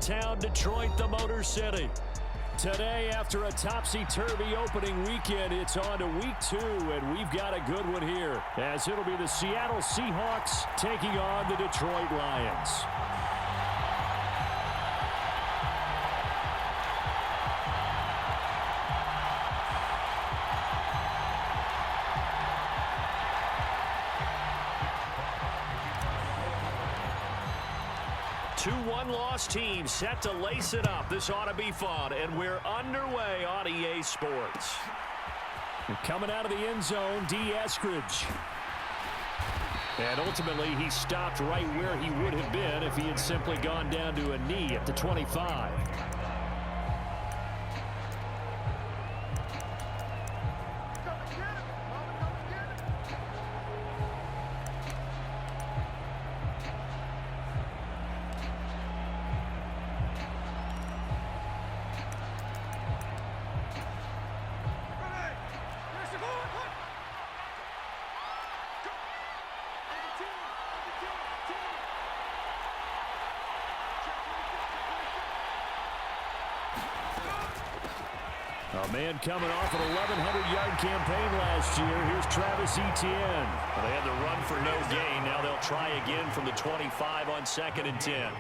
downtown Detroit, the Motor City. Today, after a topsy-turvy opening weekend, it's on to week 2, and we've got a good one here, as it'll be the Seattle Seahawks taking on the Detroit Lions. Two one-loss teams set to lace it up. This ought to be fun, and we're underway on EA Sports. And coming out of the end zone, D. Eskridge. And ultimately, he stopped right where he would have been if he had simply gone down to a knee at the 25. A man coming off an 1,100-yard campaign last year. Here's Travis Etienne. Well, they had the run for no gain. Now they'll try again from the 25 on 2nd and 10.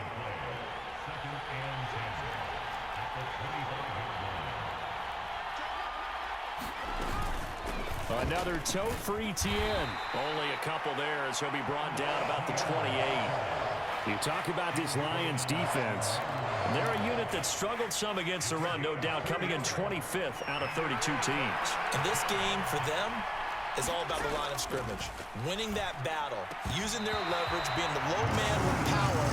Another tote for Etienne. Only a couple there as he'll be brought down about the 28. You talk about this Lions defense. They're a unit that struggled some against the run, no doubt, coming in 25th out of 32 teams. And this game for them is all about the line of scrimmage. Winning that battle, using their leverage, being the low man with power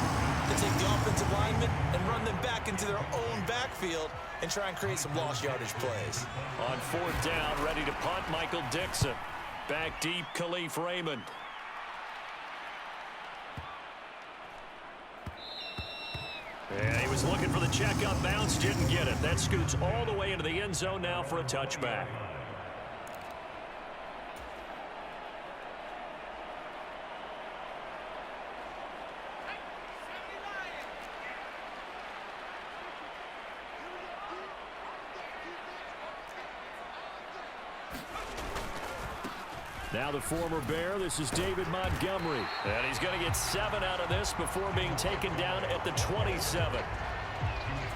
to take the offensive linemen and run them back into their own backfield and try and create some lost yardage plays. On 4th down, ready to punt, Michael Dixon. Back deep, Khalif Raymond. And he was looking for the check-up bounce, didn't get it. That scoots all the way into the end zone now for a touchback. Now the former Bear, this is David Montgomery. And he's going to get 7 out of this before being taken down at the 27.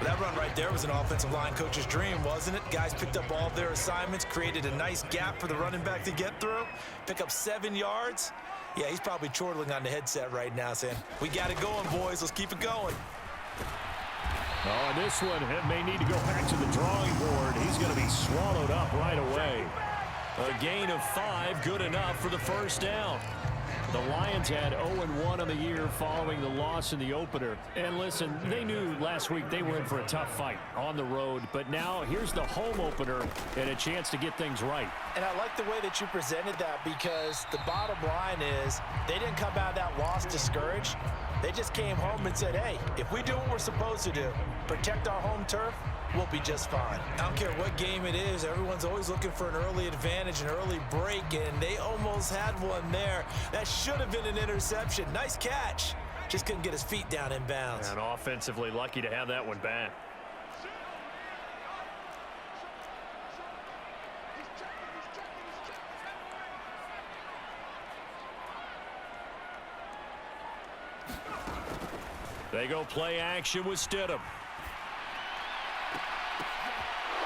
That run right there was an offensive line coach's dream, wasn't it? Guys picked up all of their assignments, created a nice gap for the running back to get through, pick up 7 yards. Yeah, he's probably chortling on the headset right now saying, we got it going, boys. Let's keep it going. Oh, and this one may need to go back to the drawing board. He's going to be swallowed up right away. A gain of 5, good enough for the first down. The Lions had 0-1 on the year following the loss in the opener. And listen, they knew last week they were in for a tough fight on the road. But now here's the home opener and a chance to get things right. And I like the way that you presented that, because the bottom line is they didn't come out of that loss discouraged. They just came home and said, hey, if we do what we're supposed to do, protect our home turf, we'll be just fine. I don't care what game it is. Everyone's always looking for an early advantage, an early break, and they almost had one there. That should have been an interception. Nice catch. Just couldn't get his feet down in bounds. And offensively lucky to have that one back. They go play action with Stidham.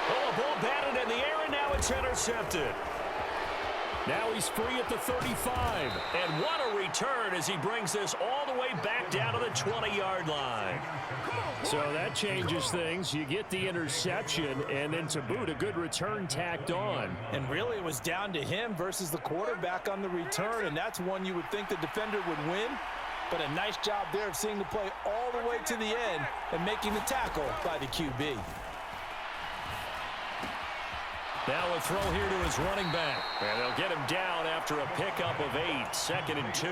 Oh, a ball batted in the air, and now it's intercepted. Now he's free at the 35. And what a return as he brings this all the way back down to the 20-yard line. So that changes things. You get the interception, and then to boot, a good return tacked on. And really, it was down to him versus the quarterback on the return, and that's one you would think the defender would win. But a nice job there of seeing the play all the way to the end and making the tackle by the QB. Now a throw here to his running back. And they'll get him down after a pickup of 8, 2nd and 2.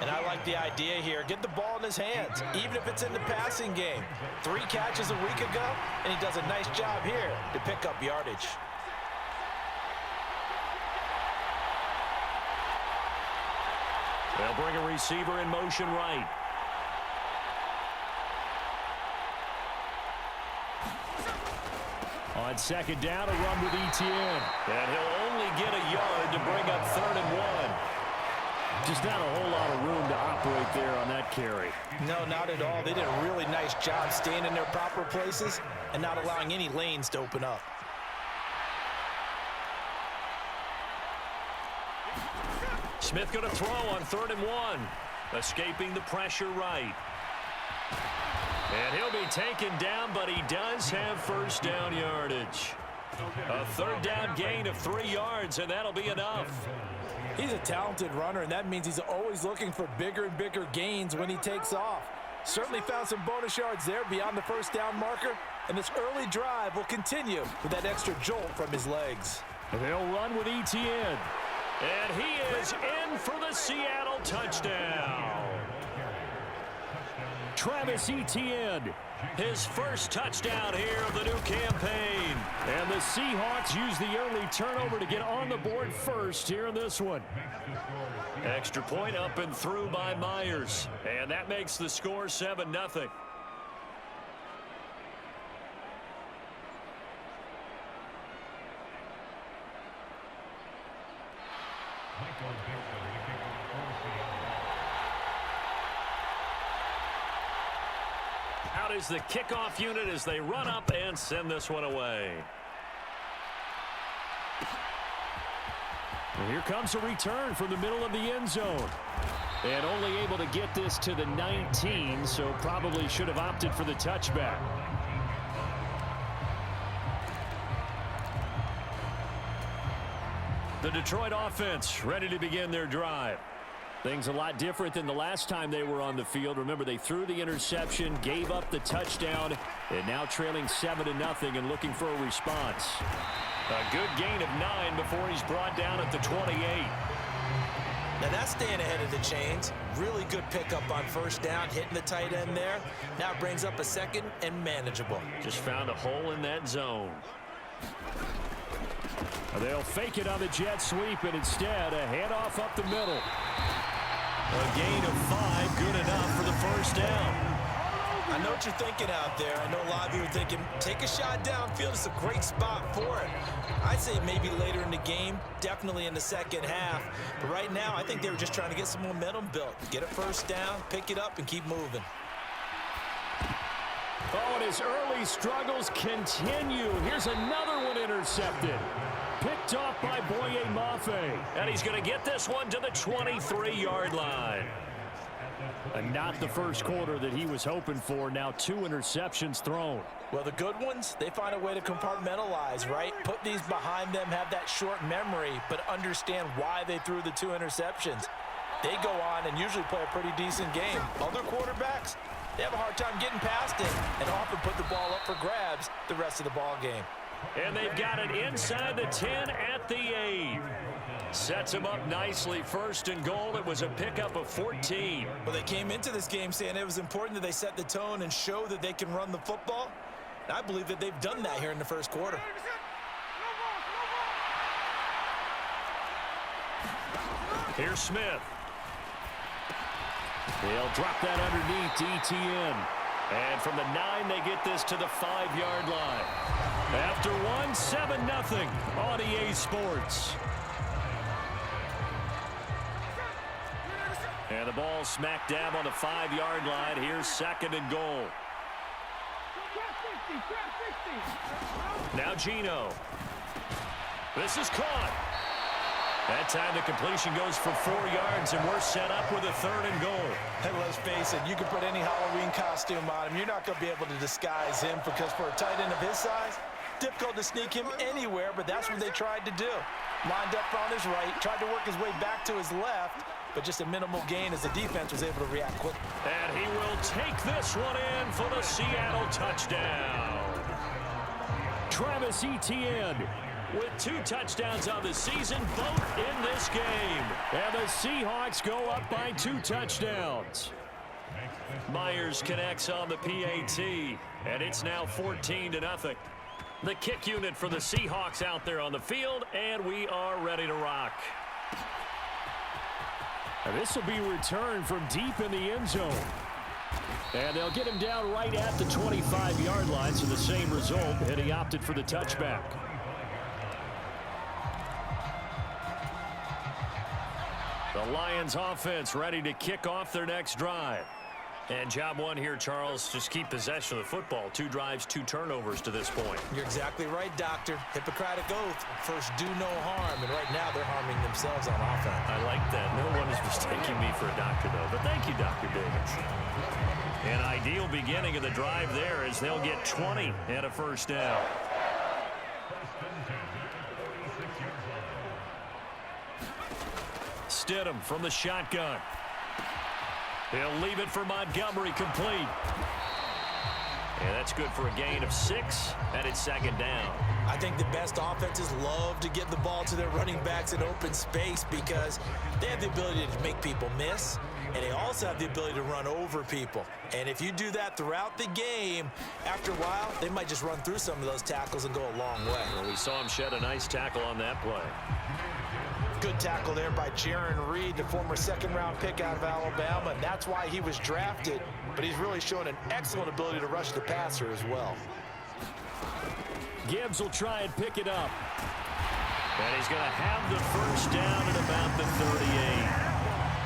And I like the idea here. Get the ball in his hands, even if it's in the passing game. 3 catches a week ago, and he does a nice job here to pick up yardage. They'll bring a receiver in motion right. On second down, a run with Etienne. And he'll only get a yard to bring up 3rd and 1. Just not a whole lot of room to operate there on that carry. No, not at all. They did a really nice job staying in their proper places and not allowing any lanes to open up. Smith going to throw on 3rd and 1. Escaping the pressure right. And he'll be taken down, but he does have first down yardage. A 3rd down gain of 3 yards, and that'll be enough. He's a talented runner, and that means he's always looking for bigger and bigger gains when he takes off. Certainly found some bonus yards there beyond the first down marker, and this early drive will continue with that extra jolt from his legs. And they'll run with Etienne. And he is in for the Seattle touchdown. Travis Etienne, his first touchdown here of the new campaign. And the Seahawks use the early turnover to get on the board first here in this one. Extra point up and through by Myers. And that makes the score 7-0. Out is the kickoff unit as they run up and send this one away. And here comes a return from the middle of the end zone. And only able to get this to the 19, so probably should have opted for the touchback. The Detroit offense ready to begin their drive. Things a lot different than the last time they were on the field. Remember, they threw the interception, gave up the touchdown, and now trailing 7-0 and looking for a response. A good gain of 9 before he's brought down at the 28. Now that's staying ahead of the chains. Really good pickup on first down, hitting the tight end there. Now it brings up a 2nd and manageable. Just found a hole in that zone. They'll fake it on the jet sweep, and instead a handoff up the middle. A gain of 5, good enough for the first down. I know what you're thinking out there. I know a lot of you are thinking, take a shot downfield. It's a great spot for it. I'd say maybe later in the game, definitely in the second half. But right now, I think they were just trying to get some momentum built. Get a first down, pick it up, and keep moving. Oh, and his early struggles continue. Here's another one intercepted. Picked off by Boye Mafe. And he's going to get this one to the 23-yard line. And not the first quarter that he was hoping for. Now 2 interceptions thrown. Well, the good ones, they find a way to compartmentalize, right? Put these behind them, have that short memory, but understand why they threw the 2 interceptions. They go on and usually play a pretty decent game. Other quarterbacks, they have a hard time getting past it and often put the ball up for grabs the rest of the ball game. And they've got it inside the 10 at the 8. Sets him up nicely. 1st and goal. It was a pickup of 14. Well, they came into this game saying it was important that they set the tone and show that they can run the football. And I believe that they've done that here in the first quarter. Here's Smith. They'll drop that underneath to Etienne. And from the 9, they get this to the 5-yard line. After 1, 7-0 on EA Sports. And the ball smack dab on the 5-yard line. Here's 2nd and goal. Now Gino. This is caught. That time the completion goes for 4 yards, and we're set up with a 3rd and goal. And let's face it, you can put any Halloween costume on him. You're not going to be able to disguise him because for a tight end of his size, difficult to sneak him anywhere, but that's what they tried to do. Lined up on his right, tried to work his way back to his left, but just a minimal gain as the defense was able to react quickly. And he will take this one in for the Seattle touchdown. Travis Etienne with 2 touchdowns on the season, both in this game. And the Seahawks go up by 2 touchdowns. Myers connects on the PAT, and it's now 14-0. The kick unit for the Seahawks out there on the field, and we are ready to rock. And this will be returned from deep in the end zone. And they'll get him down right at the 25-yard line, so the same result, and he opted for the touchback. The Lions offense ready to kick off their next drive. And job one here, Charles, just keep possession of the football. 2 drives, 2 turnovers to this point. You're exactly right, Doctor. Hippocratic oath. First, do no harm. And right now, they're harming themselves on offense. I like that. No one is mistaking me for a doctor, though. But thank you, Dr. Davis. An ideal beginning of the drive there as they'll get 20 and a first down. Stidham from the shotgun. He'll leave it for Montgomery, complete. And that's good for a gain of 6, and it's second down. I think the best offenses love to get the ball to their running backs in open space because they have the ability to make people miss, and they also have the ability to run over people. And if you do that throughout the game, after a while, they might just run through some of those tackles and go a long way. Well, we saw him shed a nice tackle on that play. Good tackle there by Jaron Reed, the former second-round pick out of Alabama, and that's why he was drafted. But he's really shown an excellent ability to rush the passer as well. Gibbs will try and pick it up. And he's going to have the first down at about the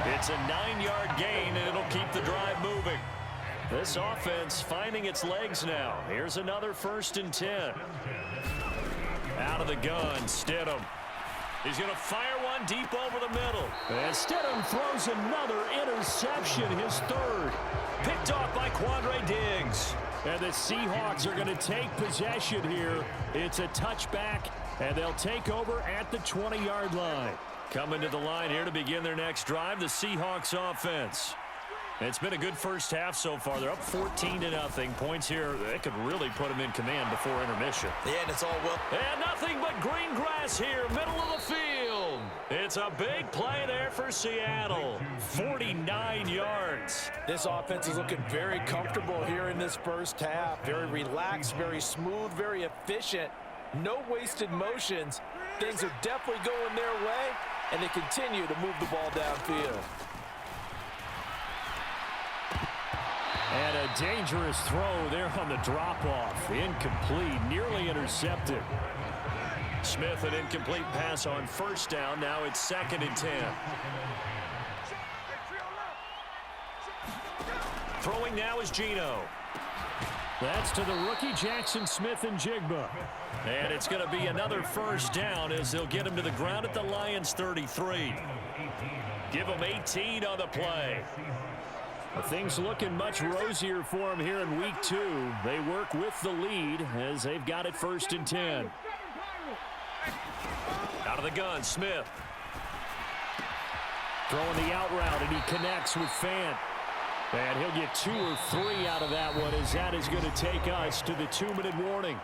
38. It's a 9-yard gain, and it'll keep the drive moving. This offense finding its legs now. Here's another 1st and 10. Out of the gun, Stidham. He's going to fire one deep over the middle. And Stidham throws another interception, his 3rd. Picked off by Quandre Diggs. And the Seahawks are going to take possession here. It's a touchback, and they'll take over at the 20-yard line. Coming to the line here to begin their next drive, the Seahawks offense. It's been a good first half so far. They're up 14-0. Points here, they could really put them in command before intermission. Yeah, and it's all well. And nothing but green grass here, middle of the field. It's a big play there for Seattle. 49 yards. This offense is looking very comfortable here in this first half. Very relaxed, very smooth, very efficient. No wasted motions. Things are definitely going their way, and they continue to move the ball downfield. And a dangerous throw there on the drop-off. Incomplete, nearly intercepted. Smith, an incomplete pass on first down. Now it's 2nd and 10. Throwing now is Geno. That's to the rookie Jackson Smith-Njigba. And it's going to be another first down as they'll get him to the ground at the Lions' 33. Give him 18 on the play. Things looking much rosier for him here in week 2. They work with the lead as they've got it 1st and 10. Out of the gun, Smith. Throwing the out route, and he connects with Fant. And he'll get 2 or 3 out of that one as that is going to take us to the 2-minute warning.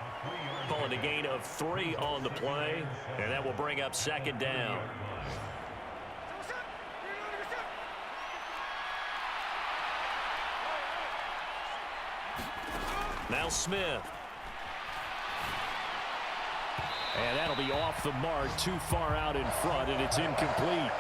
Calling a gain of 3 on the play, and that will bring up 2nd down. Now Smith. And that'll be off the mark, too far out in front, and it's incomplete.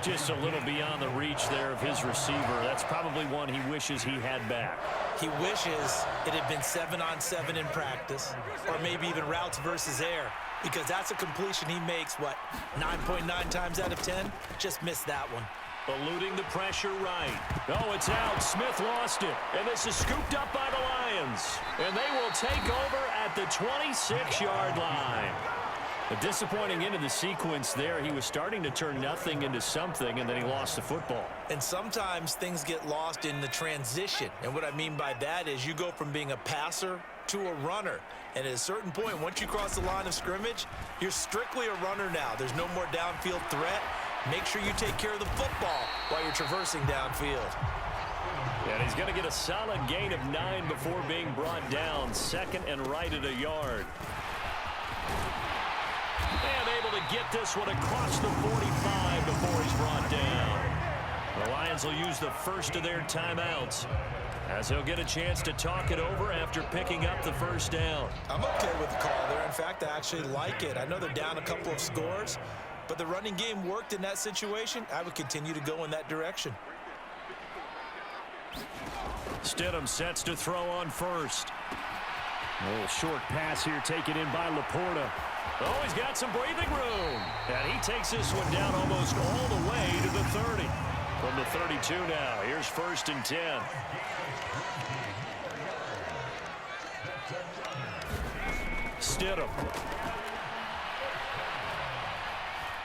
Just a little beyond the reach there of his receiver. That's probably one he wishes he had back. He wishes it had been 7-on-7 in practice, or maybe even routes versus air, because that's a completion he makes, what, 9.9 times out of 10? Just missed that one. Eluding the pressure right. Oh, it's out. Smith lost it. And this is scooped up by the Lions. And they will take over at the 26-yard line. A disappointing end of the sequence there. He was starting to turn nothing into something, and then he lost the football. And sometimes things get lost in the transition. And what I mean by that is you go from being a passer to a runner. And at a certain point, once you cross the line of scrimmage, you're strictly a runner now. There's no more downfield threat. Make sure you take care of the football while you're traversing downfield. And he's going to get a solid gain of 9 before being brought down. 2nd and right at a yard. And able to get this one across the 45 before he's brought down. The Lions will use the first of their timeouts as he'll get a chance to talk it over after picking up the first down. I'm okay with the call there. In fact, I actually like it. I know they're down a couple of scores, but the running game worked in that situation. I would continue to go in that direction. Stidham sets to throw on first. A little short pass here taken in by Laporta. Oh, he's got some breathing room. And he takes this one down almost all the way to the 30. From the 32 now, here's 1st and 10. Stidham.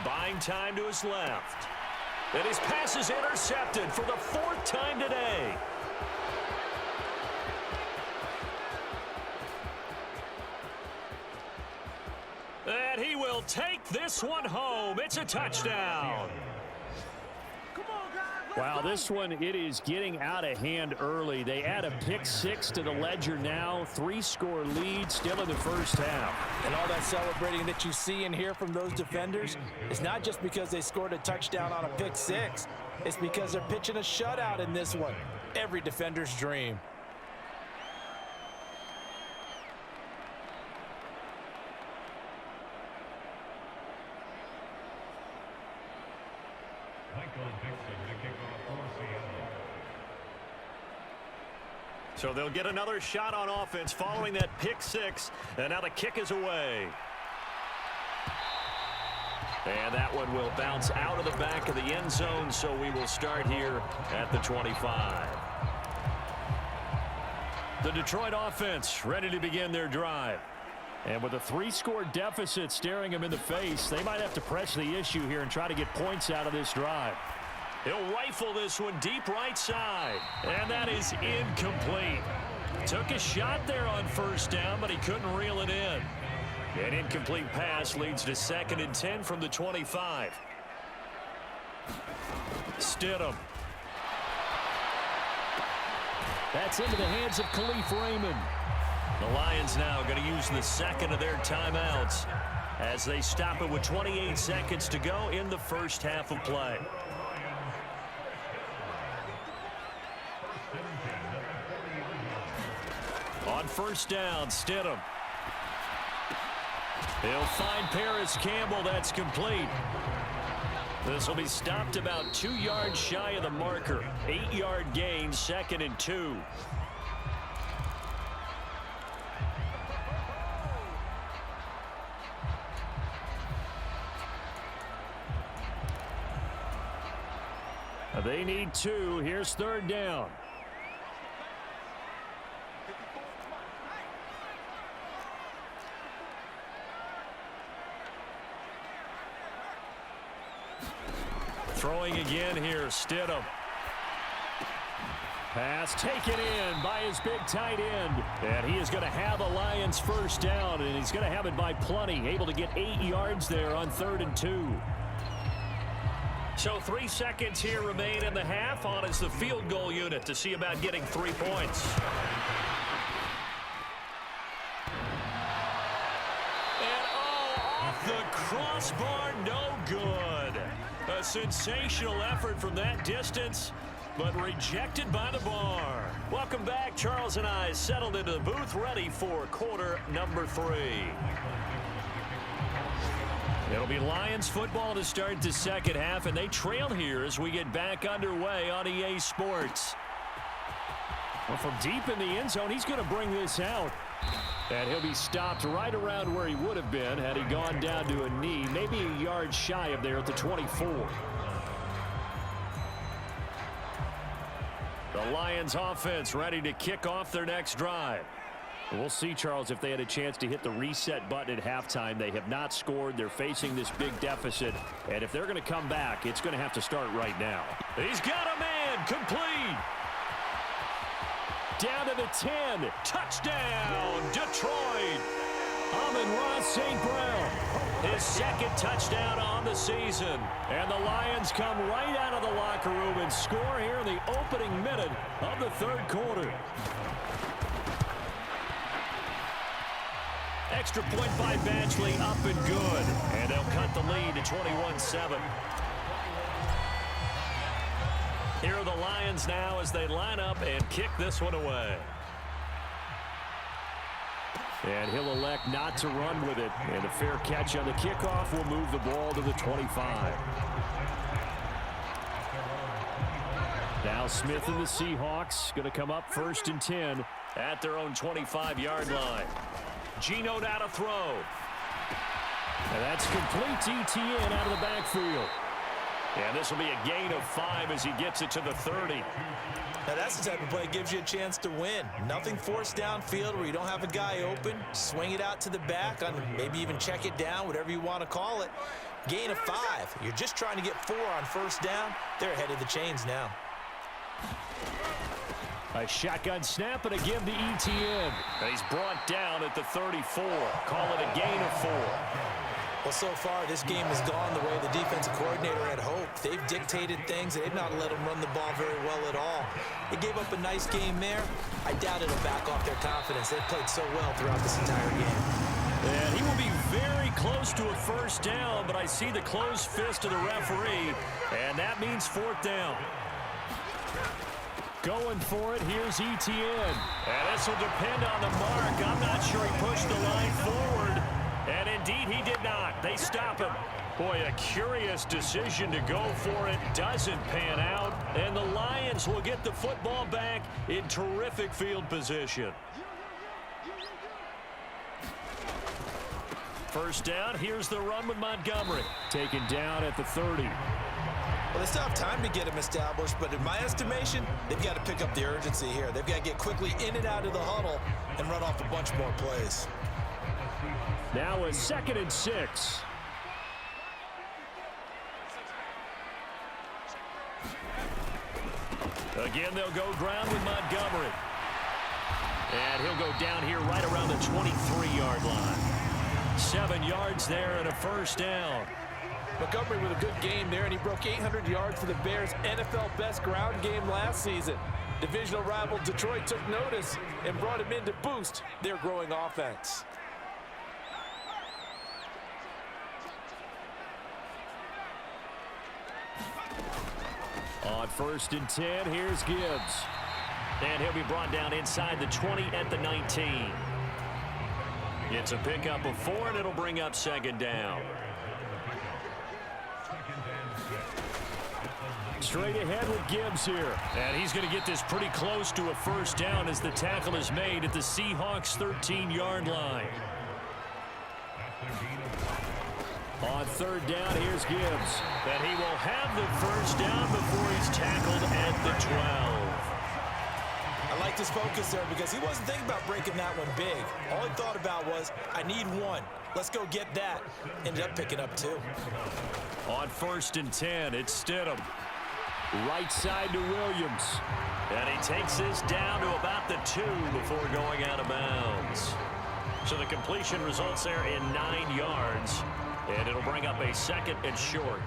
Buying time to his left. And his pass is intercepted for the 4th time today. And he will take this one home. It's a touchdown. Wow, this one, it is getting out of hand early. They add a pick 6 to the ledger now. 3-score lead still in the first half. And all that celebrating that you see and hear from those defenders is not just because they scored a touchdown on a pick 6. It's because they're pitching a shutout in this one. Every defender's dream. So they'll get another shot on offense following that pick 6. And now the kick is away. And that one will bounce out of the back of the end zone, so we will start here at the 25. The Detroit offense ready to begin their drive. And with a 3-score deficit staring them in the face, they might have to press the issue here and try to get points out of this drive. He'll rifle this one deep right side. And that is incomplete. Took a shot there on 1st down, but he couldn't reel it in. An incomplete pass leads to 2nd and 10 from the 25. Stidham. That's into the hands of Khalif Raymond. The Lions now going to use the 2nd of their timeouts as they stop it with 28 seconds to go in the first half of play. On 1st down, Stidham. He'll find Paris Campbell. That's complete. This will be stopped about 2 yards shy of the marker. 8-yard gain, 2nd and 2. They need 2. Here's 3rd down. Throwing again here, Stidham. Pass taken in by his big tight end. And he is going to have a Lions 1st down, and he's going to have it by plenty. Able to get 8 yards there on 3rd and 2. So 3 seconds here remain in the half. On is the field goal unit to see about getting 3 points. And off the crossbar, no good. A sensational effort from that distance, but rejected by the bar. Welcome back. Charles and I settled into the booth, ready for quarter number 3. It'll be Lions football to start the second half, and they trail here as we get back underway on EA Sports. Well, from deep in the end zone, he's going to bring this out. And he'll be stopped right around where he would have been had he gone down to a knee, maybe a yard shy of there at the 24. The Lions offense ready to kick off their next drive. We'll see, Charles, if they had a chance to hit the reset button at halftime. They have not scored. They're facing this big deficit. And if they're going to come back, it's going to have to start right now. He's got a man. Complete. Down to the 10. Touchdown, Detroit. Amon-Ra St. Brown. His 2nd touchdown on the season. And the Lions come right out of the locker room and score here in the opening minute of the 3rd quarter. Extra point by Badgley, up and good. And they'll cut the lead to 21-7. Here are the Lions now as they line up and kick this one away. And he'll elect not to run with it. And a fair catch on the kickoff will move the ball to the 25. Now Now Smith and the Seahawks going to come up 1st and 10 at their own 25-yard line. Geno now to throw. And that's complete to Etienne out of the backfield. And this will be a gain of 5 as he gets it to the 30. Now that's the type of play that gives you a chance to win. Nothing forced downfield where you don't have a guy open. Swing it out to the back, maybe even check it down, whatever you want to call it. Gain of 5. You're just trying to get 4 on 1st down. They're ahead of the chains now. A shotgun snap and a give to Etienne. And he's brought down at the 34. Call it a gain of 4. Well, so far, this game has gone the way the defensive coordinator had hoped. They've dictated things. They've not let them run the ball very well at all. They gave up a nice game there. I doubt it'll back off their confidence. They've played so well throughout this entire game. And he will be very close to a 1st down, but I see the closed fist of the referee, and that means 4th down. Going for it, here's Etienne. And this will depend on the mark. I'm not sure he pushed the line forward. And indeed, he did not. They stop him. Boy, a curious decision to go for it. Doesn't pan out. And the Lions will get the football back in terrific field position. 1st down, here's the run with Montgomery. Taken down at the 30. Well, they still have time to get him established, but in my estimation, they've got to pick up the urgency here. They've got to get quickly in and out of the huddle and run off a bunch more plays. Now a 2nd and 6. Again, they'll go ground with Montgomery. And he'll go down here right around the 23-yard line. 7 yards there and a 1st down. Montgomery with a good game there, and he broke 800 yards for the Bears' NFL best ground game last season. Divisional rival Detroit took notice and brought him in to boost their growing offense. On 1st and 10, here's Gibbs. And he'll be brought down inside the 20 at the 19. It's a pickup of 4, and it'll bring up 2nd down. Straight ahead with Gibbs here. And he's going to get this pretty close to a 1st down as the tackle is made at the Seahawks' 13-yard line. On 3rd down, here's Gibbs. And he will have the 1st down before he's tackled at the 12. I like his focus there because he wasn't thinking about breaking that one big. All he thought about was, I need 1. Let's go get that. Ended up picking up 2. On 1st and 10, it's Stidham. Right side to Williams. And he takes this down to about the 2 before going out of bounds. So the completion results there in 9 yards. And it'll bring up a 2nd and short.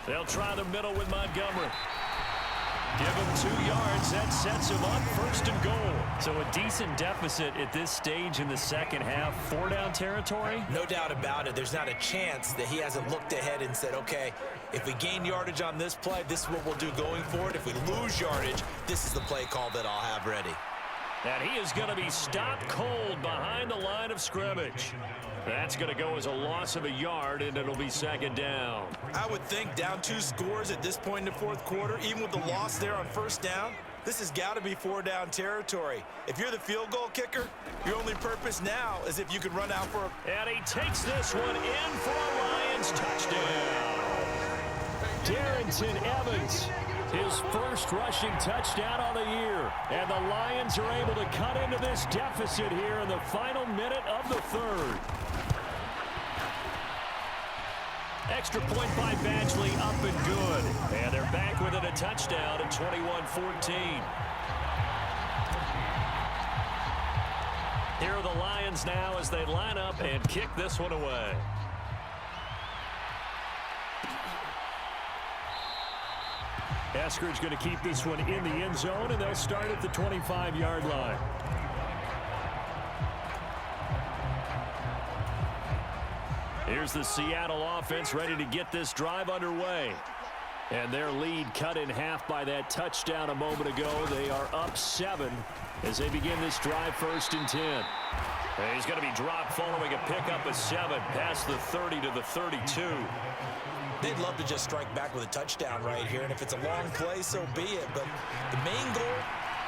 They'll try the middle with Montgomery. Give him 2 yards. That sets him up 1st and goal. So a decent deficit at this stage in the 2nd half. 4-down territory? No doubt about it. There's not a chance that he hasn't looked ahead and said, okay, if we gain yardage on this play, this is what we'll do going forward. If we lose yardage, this is the play call that I'll have ready. And he is going to be stopped cold behind the line of scrimmage. That's going to go as a loss of a yard, and it'll be 2nd down. I would think down 2 scores at this point in the 4th quarter, even with the loss there on 1st down, this has got to be 4-down territory. If you're the field goal kicker, your only purpose now is if you can run out for a... And he takes this one in for a Lions touchdown. Darrington Evans, his 1st rushing touchdown of the year. And the Lions are able to cut into this deficit here in the final minute of the 3rd. Extra point by Badgley, up and good. And they're back within a touchdown at 21-14. Here are the Lions now as they line up and kick this one away. Eskridge going to keep this one in the end zone, and they'll start at the 25-yard line. Here's the Seattle offense ready to get this drive underway. And their lead cut in half by that touchdown a moment ago. They are up 7 as they begin this drive 1st and 10. And he's going to be dropped following a pickup of 7 past the 30 to the 32. They'd love to just strike back with a touchdown right here, and if it's a long play, so be it. But the main goal,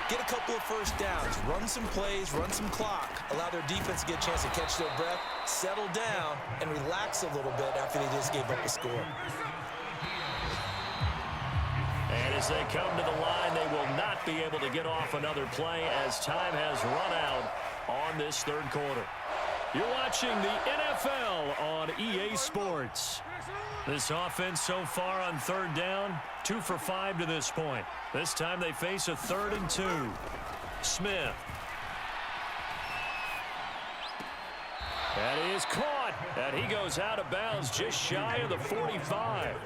get a couple of first downs, run some plays, run some clock, allow their defense to get a chance to catch their breath, settle down, and relax a little bit after they just gave up a score. And as they come to the line, they will not be able to get off another play as time has run out on this third quarter. You're watching the NFL on EA Sports. This offense so far on third down, 2 for 5 to this point. This time they face a 3rd and 2. Smith. That is caught, and he goes out of bounds just shy of the 45.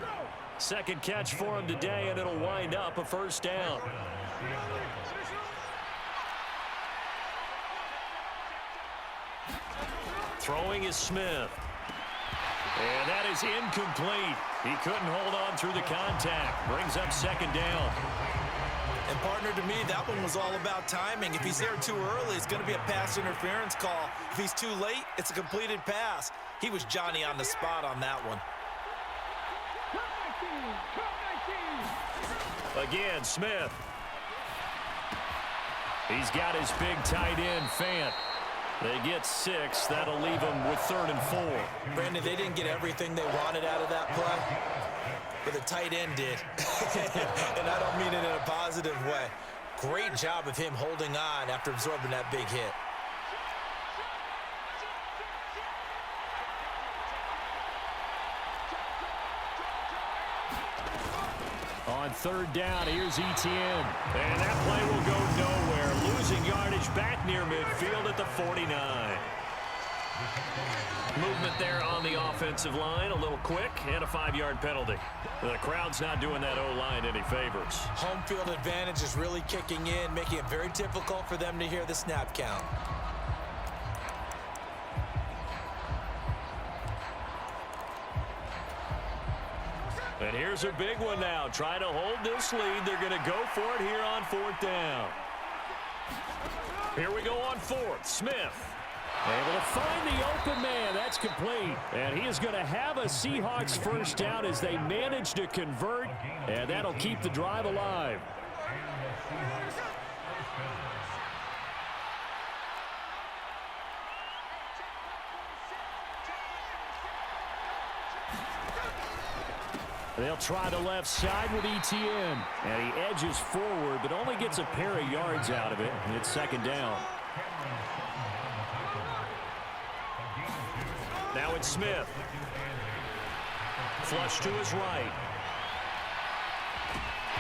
Second catch for him today, and it'll wind up a first down. Throwing is Smith. And that is incomplete. He couldn't hold on through the contact. Brings up second down. And partner, to me, that one was all about timing. If he's there too early, it's going to be a pass interference call. If he's too late, it's a completed pass. He was Johnny on the spot on that one. Again, Smith. He's got his big tight end, Fant. They get 6. That'll leave them with 3rd and 4. Brandon, they didn't get everything they wanted out of that play, but the tight end did. And I don't mean it in a positive way. Great job of him holding on after absorbing that big hit. On third down, here's Etienne. And that play will go nowhere. Losing yardage back near midfield at the 49. Movement there on the offensive line, a little quick, and a 5-yard penalty. The crowd's not doing that O-line any favors. Home field advantage is really kicking in, making it very difficult for them to hear the snap count. And here's a big one now. Try to hold this lead. They're going to go for it here on 4th down. Here we go on 4th. Smith. Able to find the open man. That's complete. And he is going to have a Seahawks first down as they manage to convert. And that'll keep the drive alive. They'll try the left side with Etienne. And he edges forward, but only gets a pair of yards out of it. It's second down. Now it's Smith. Flush to his right.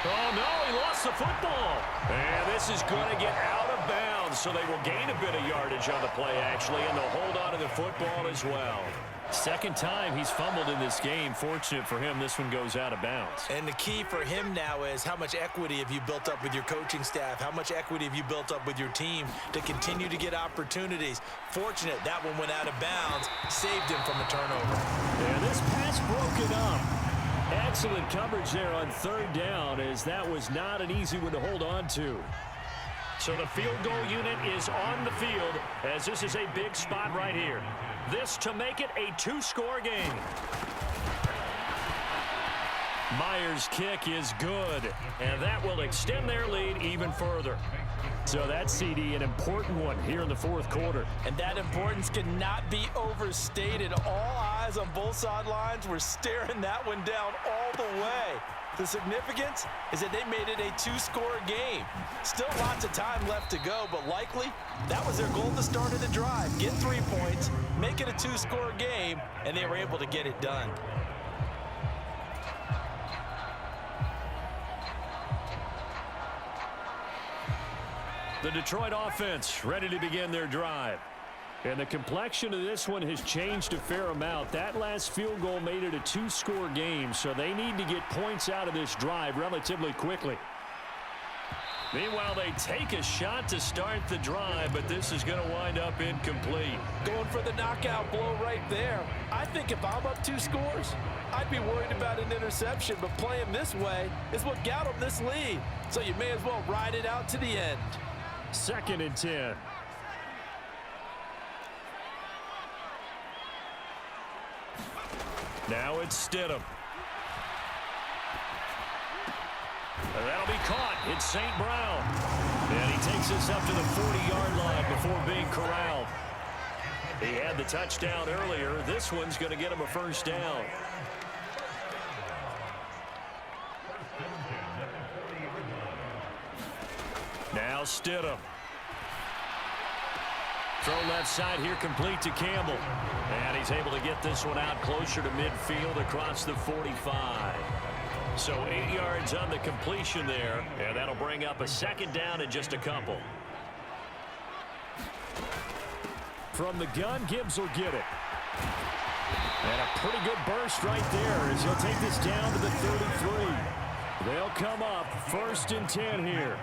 Oh, no, he lost the football. And this is going to get out of bounds, so they will gain a bit of yardage on the play, actually, and they'll hold on to the football as well. Second time he's fumbled in this game. Fortunate for him, this one goes out of bounds. And the key for him now is how much equity have you built up with your coaching staff? How much equity have you built up with your team to continue to get opportunities? Fortunate that one went out of bounds, saved him from a turnover. And this pass broken up. Excellent coverage there on third down, as that was not an easy one to hold on to. So the field goal unit is on the field, as this is a big spot right here. This to make it a 2-score game. Myers' kick is good, and that will extend their lead even further. So that's, CD, an important one here in the fourth quarter. And that importance cannot be overstated. All eyes on both sidelines were staring that one down all the way. The significance is that they made it a 2-score game. Still lots of time left to go, but likely that was their goal at the start of the drive. Get 3 points, make it a 2-score game, and they were able to get it done. The Detroit offense ready to begin their drive. And the complexion of this one has changed a fair amount. That last field goal made it a 2-score game, so they need to get points out of this drive relatively quickly. Meanwhile, they take a shot to start the drive, but this is going to wind up incomplete. Going for the knockout blow right there. I think if I'm up 2 scores, I'd be worried about an interception, but playing this way is what got them this lead. So you may as well ride it out to the end. 2nd and 10. Now it's Stidham. That'll be caught. It's St. Brown. And he takes us up to the 40-yard line before being corralled. He had the touchdown earlier. This one's going to get him a first down. Now Stidham. Throw left side here, complete to Campbell. And he's able to get this one out closer to midfield across the 45. So 8 yards on the completion there, and that'll bring up a second down in just a couple. From the gun, Gibbs will get it. And a pretty good burst right there as he'll take this down to the 33. They'll come up 1st and 10 here.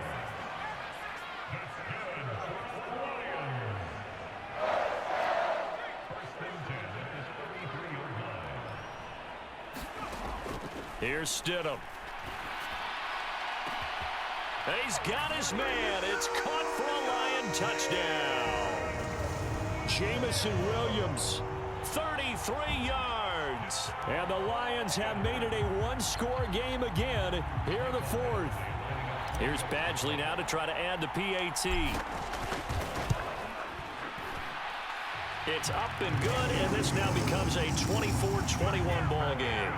Here's Stidham. He's got his man. It's caught for a Lion touchdown. Jamison Williams, 33 yards. And the Lions have made it a one-score game again here in the 4th. Here's Badgley now to try to add the PAT. It's up and good, and this now becomes a 24-21 ball game.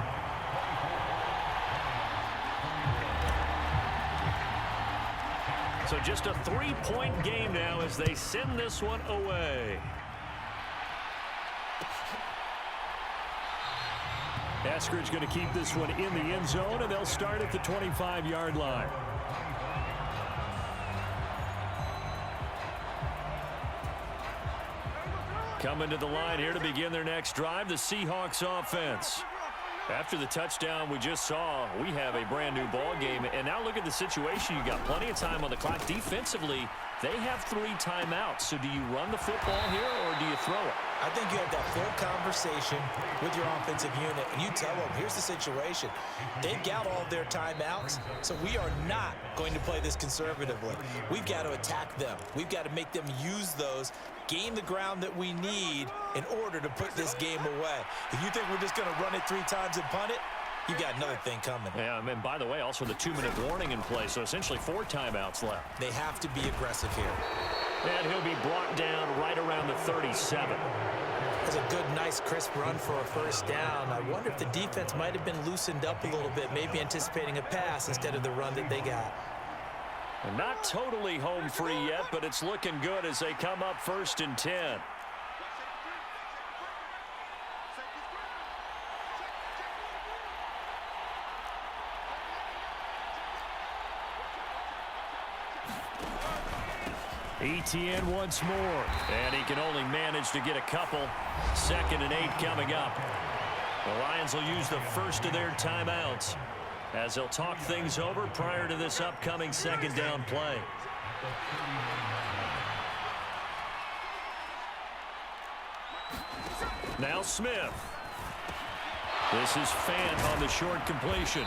So just a 3-point game now as they send this one away. Eskridge going to keep this one in the end zone, and they'll start at the 25-yard line. Coming to the line here to begin their next drive, the Seahawks offense. After the touchdown we just saw, we have a brand new ball game. And now look at the situation. You got plenty of time on the clock. Defensively, they have 3 timeouts. So do you run the football here or do you throw it? I think you have that full conversation with your offensive unit, and you tell them, here's the situation. They've got all their timeouts, so we are not going to play this conservatively. We've got to attack them. We've got to make them use those, gain the ground that we need in order to put this game away. If you think we're just going to run it 3 times and punt it, you got another thing coming. Yeah, and by the way, also the 2-minute warning in play, so essentially 4 timeouts left. They have to be aggressive here. And he'll be brought down right around the 37. That's a good, nice, crisp run for a first down. I wonder if the defense might have been loosened up a little bit, maybe anticipating a pass instead of the run that they got. And not totally home free yet, but it's looking good as they come up 1st and 10. Etienne once more, and he can only manage to get a couple. 2nd and 8 coming up. The Lions will use the first of their timeouts as they'll talk things over prior to this upcoming 2nd down play. Now Smith. This is Fant on the short completion.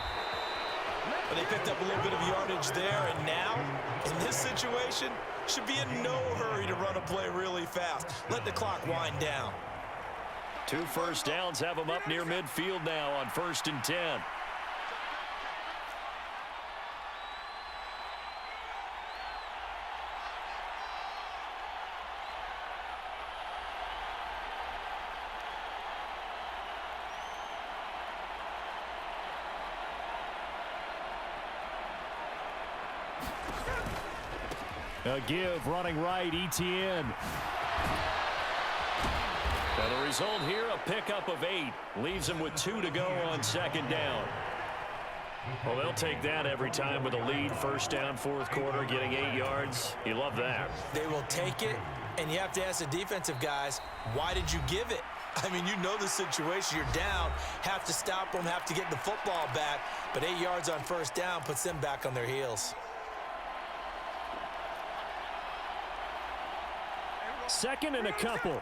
But they picked up a little bit of yardage there, and now, in this situation, should be in no hurry to run a play really fast. Let the clock wind down. 2 first downs have them up near midfield now on 1st and 10. A give running right, Etienne. And the result here, a pickup of 8. Leaves him with 2 to go on 2nd down. Well, they'll take that every time with a lead. 1st down, 4th quarter, getting 8 yards. You love that. They will take it, and you have to ask the defensive guys, why did you give it? I mean, you know the situation. You're down, have to stop them, have to get the football back. But 8 yards on 1st down puts them back on their heels. 2nd and a couple.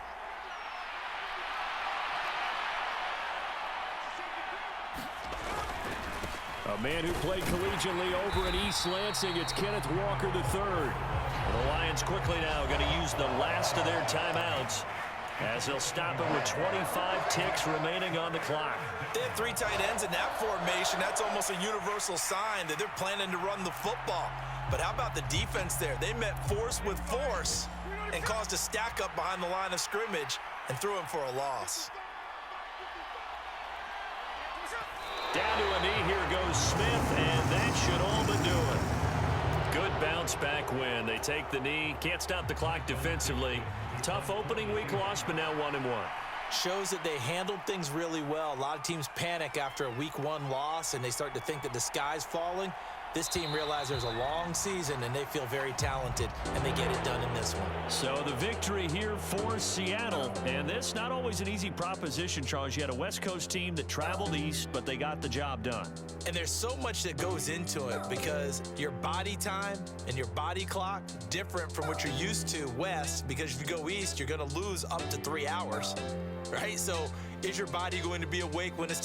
A man who played collegiately over in East Lansing, it's Kenneth Walker III. The Lions quickly now going to use the last of their timeouts as they'll stop it with 25 ticks remaining on the clock. They have 3 tight ends in that formation. That's almost a universal sign that they're planning to run the football. But how about the defense there? They met force with force and caused a stack up behind the line of scrimmage and threw him for a loss. Down to a knee, here goes Smith, and that should all but do it. Good bounce back win. They take the knee, can't stop the clock defensively. Tough opening week loss, but now 1-1. Shows that they handled things really well. A lot of teams panic after a week 1 loss, and they start to think that the sky's falling. This team realizes there's a long season, and they feel very talented, and they get it done in this one. So the victory here for Seattle, and this not always an easy proposition, Charles. You had a West Coast team that traveled east, but they got the job done. And there's so much that goes into it because your body time and your body clock different from what you're used to west, because if you go east, you're going to lose up to 3 hours, right? So is your body going to be awake when it's time?